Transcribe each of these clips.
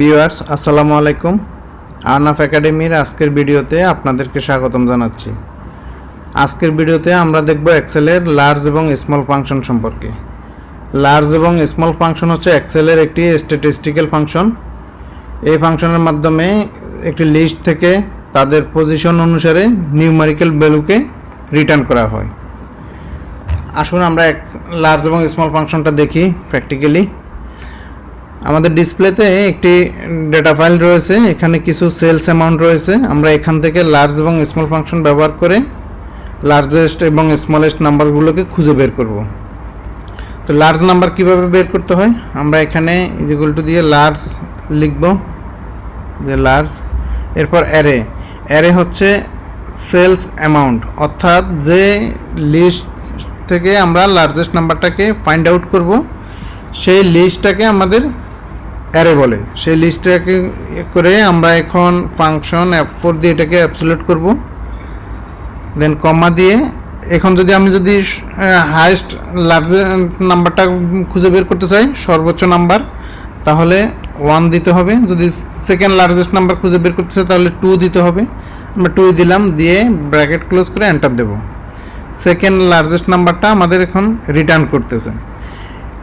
Viewers আসসালামু আলাইকুম। আহনাফ একাডেমির আজকের ভিডিওতে আপনাদেরকে স্বাগতম জানাচ্ছি। আজকের ভিডিওতে আমরা দেখব এক্সেলের লার্জ এবং স্মল ফাংশন সম্পর্কে। লার্জ এবং স্মল ফাংশন হচ্ছে এক্সেলের একটি স্ট্যাটিস্টিক্যাল ফাংশন। এই ফাংশনের মাধ্যমে একটি লিস্ট থেকে তাদের পজিশন অনুসারে নিউমেরিক্যাল ভ্যালুকে রিটার্ন করা হয়। আসুন আমরা লার্জ এবং স্মল ফাংশনটা দেখি প্র্যাকটিক্যালি। আমাদের ডিসপ্লেতে একটি ডেটা ফাইল রয়েছে, এখানে কিছু সেলস অ্যামাউন্ট রয়েছে। আমরা এখান থেকে লার্জ এবং স্মল ফাংশন ব্যবহার করে লার্জেস্ট এবং স্মলেস্ট নাম্বারগুলোকে খুঁজে বের করব। তো লার্জ নাম্বার কিভাবে বের করতে হয়, আমরা এখানে ইকুয়াল টু দিয়ে লার্জ লিখব, যে লার্জ, এরপর অ্যারে। অ্যারে হচ্ছে সেলস অ্যামাউন্ট, অর্থাৎ যে লিস্ট থেকে আমরা লার্জেস্ট নাম্বারটাকে ফাইন্ড আউট করব সেই লিস্টটাকে আমাদের অ্যারে বলে। সেই লিস্টটাকে করে আমরা এখন ফাংশন F4 দিয়ে এটাকে অ্যাবসলিউট করব, দেন কমা দিয়ে। এখন আমি যদি হাইয়েস্ট লার্জেস্ট নাম্বারটা খুঁজে বের করতে চাই, সর্বোচ্চ নাম্বার, তাহলে 1 দিতে হবে। যদি সেকেন্ড লার্জেস্ট নাম্বার খুঁজে বের করতে চাই তাহলে 2 দিতে হবে। আমরা 2 দিলাম, দিয়ে ব্র্যাকেট ক্লোজ করে এন্টার দেব। সেকেন্ড লার্জেস্ট নাম্বারটা আমাদের এখন রিটার্ন করতেছে।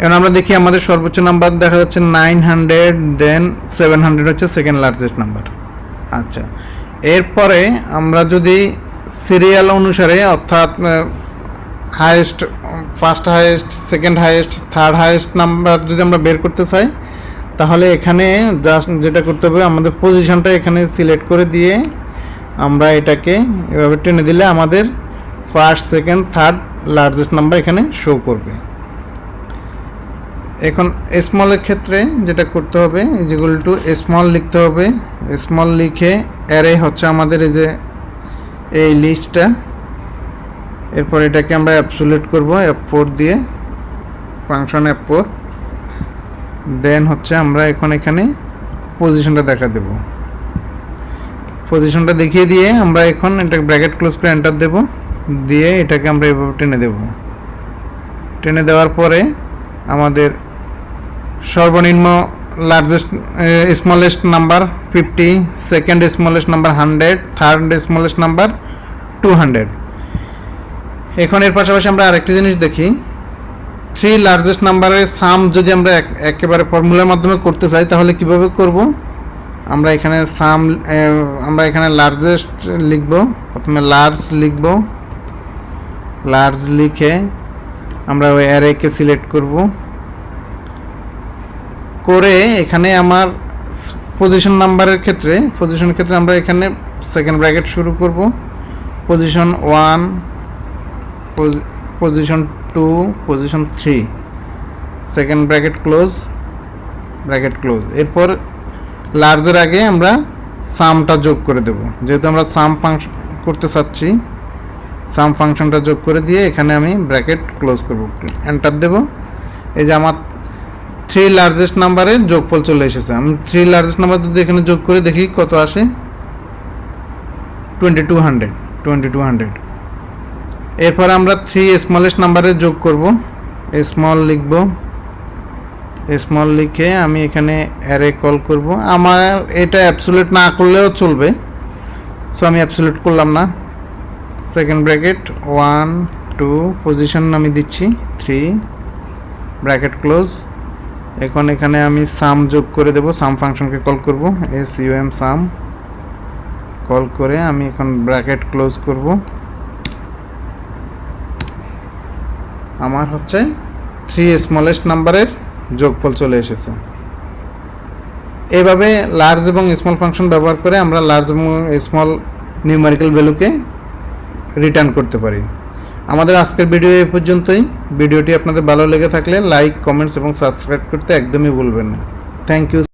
এখন আমরা দেখি আমাদের সর্বোচ্চ নাম্বার দেখা যাচ্ছে 900, দেন 700 হচ্ছে সেকেন্ড লার্জেস্ট নাম্বার। আচ্ছা, এরপরে আমরা যদি সিরিয়াল অনুসারে, অর্থাৎ highest, first highest, second highest, third highest number যদি আমরা বের করতে চাই, তাহলে এখানে জাস্ট যেটা করতে হবে, আমাদের পজিশনটা এখানে সিলেক্ট করে দিয়ে আমরা এটাকে এভাবে টেনে দিলে আমাদের first, second, third largest number এখানে শো করবে। এখন স্মলের ক্ষেত্রে যেটা করতে হবে, ইকুয়াল টু স্মল লিখতে হবে। স্মল লিখে অ্যারে হচ্ছে আমাদের এই যে এই লিস্টটা, এরপর এটাকে আমরা অ্যাবসলিউট করব F4 দিয়ে, ফাংশন F4। দেন হচ্ছে আমরা এখন এখানে পজিশনটা দেখা দেব। পজিশনটা দেখিয়ে দিয়ে আমরা এখন এটাকে ব্র্যাকেট ক্লোজ করে এন্টার দেব, দিয়ে এটাকে আমরা এভাবে টেনে দেব। টেনে দেওয়ার পরে আমাদের সর্বনিম্ন largest smallest number 50, second smallest number 100, third smallest number 200। এখন এর পাশাপাশি আমরা আরেকটি জিনিস দেখি, 3 লার্জেস্ট নাম্বারের সাম যদি আমরা একেবারে ফর্মুলার মাধ্যমে করতে চাই তাহলে কিভাবে করব। আমরা এখানে লার্জেস্ট লিখব, প্রথমে লার্জ লিখব। লার্জ লিখে আমরা ওই অ্যারেকে সিলেক্ট করব, করে এখানে আমার পজিশনের ক্ষেত্রে আমরা এখানে সেকেন্ড ব্র্যাকেট শুরু করব, position 1, position 2, position 3, second bracket close, এরপর লার্জের আগে আমরা সামটা যোগ করে দেব। যেহেতু আমরা সাম ফাংশন করতে চাচ্ছি, সাম ফাংশনটা যোগ করে দিয়ে এখানে আমি ব্র্যাকেট ক্লোজ করব, এন্টার দেব। এই যে আমার 3 লার্জেস্ট নাম্বারের যোগফল চলে এসেছে। আমি 3 লার্জেস্ট নাম্বার যদি এখানে যোগ করে দেখি কত আসে, 2200। এরপর আমরা 3 স্মলেস্ট নাম্বারের যোগ করব, স্মল লিখব। স্মল লিখে আমি এখানে অ্যারে কল করব। আমার এটা অ্যাবসলিউট না করলেও চলবে, সো আমি অ্যাবসলিউট করলাম না। সেকেন্ড ব্র্যাকেট 1, 2, পজিশন আমি দিচ্ছি 3, ব্র্যাকেট ক্লোজ। এখন এখানে আমি সাম যোগ করে দেব, সাম ফাংশনকে কল করব, SUM সাম কল করে আমি এখন ব্র্যাকেট ক্লোজ করব। আমার হচ্ছে 3 স্মলেস্ট নাম্বারের যোগফল চলে এসেছে। এভাবে লার্জ এবং স্মল ফাংশন ব্যবহার করে আমরা লার্জ এবং স্মল নিউমেরিক্যাল ভ্যালুকে রিটার্ন করতে পারি। আমাদের আজকের ভিডিও এই পর্যন্তই। ভিডিওটি আপনাদের ভালো লেগে থাকলে লাইক, কমেন্টস এবং সাবস্ক্রাইব করতে একদমই ভুলবেন না। Thank you.